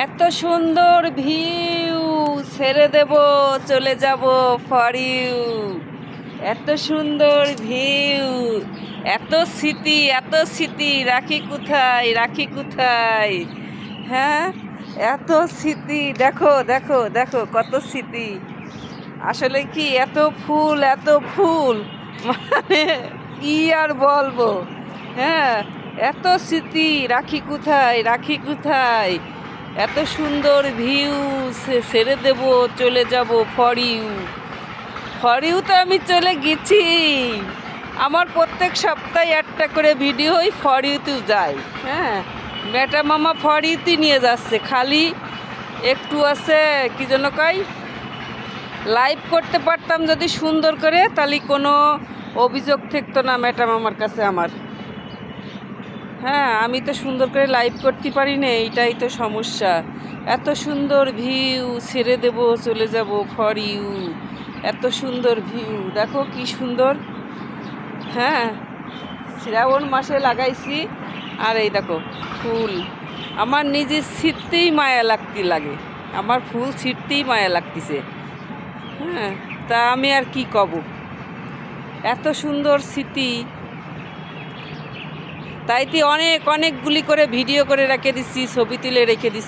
এত সুন্দর ভিউ, ছেড়ে দেব চলে যাব ফর ইউ। এত সুন্দর ভিউ, এত স্মৃতি, এত স্মৃতি, রাখি কোথায়, রাখি কোথায়? হ্যাঁ, এত স্মৃতি, দেখো দেখো দেখো কত স্মৃতি। আসলে কি এত ফুল, এত ফুল, মানে কি আর বলবো। হ্যাঁ, এত স্মৃতি, রাখি কোথায়, রাখি কোথায়? এত সুন্দর ভিউ, ছেড়ে দেব চলে যাব ফর ইউ। ফর ইউ তো আমি চলে গেছি। আমার প্রত্যেক সপ্তাহে একটা করে ভিডিওই ফর ইউতেও যায়। হ্যাঁ, মেটা মামা ফর ইউতে নিয়ে যাচ্ছে, খালি একটু আছে কি জন্য কয়, লাইভ করতে পারতাম যদি সুন্দর করে, তাহলে কোনো অভিযোগ থাকতো না ম্যাডাম আমার কাছে আমার। হ্যাঁ, আমি তো সুন্দর করে লাইভ করতে পারি না, এইটাই তো সমস্যা। এত সুন্দর ভিউ, ছেড়ে দেব চলে যাব ফর ইউ। এত সুন্দর ভিউ, দেখো কি সুন্দর। হ্যাঁ, শ্রাবণ মাসে লাগাইছি, আর এই দেখো ফুল। আমার নিজের ছিঁড়তেই মায়া লাগতে লাগে, আমার ফুল ছিঁড়তেই মায়া লাগতেছে। হ্যাঁ, তা আমি আর কি কব, এত সুন্দর স্মৃতি। তাইতে অনেকগুলি করে ভিডিও করে রেখে দিচ্ছি, ছবি তুলে রেখে দিচ্ছি।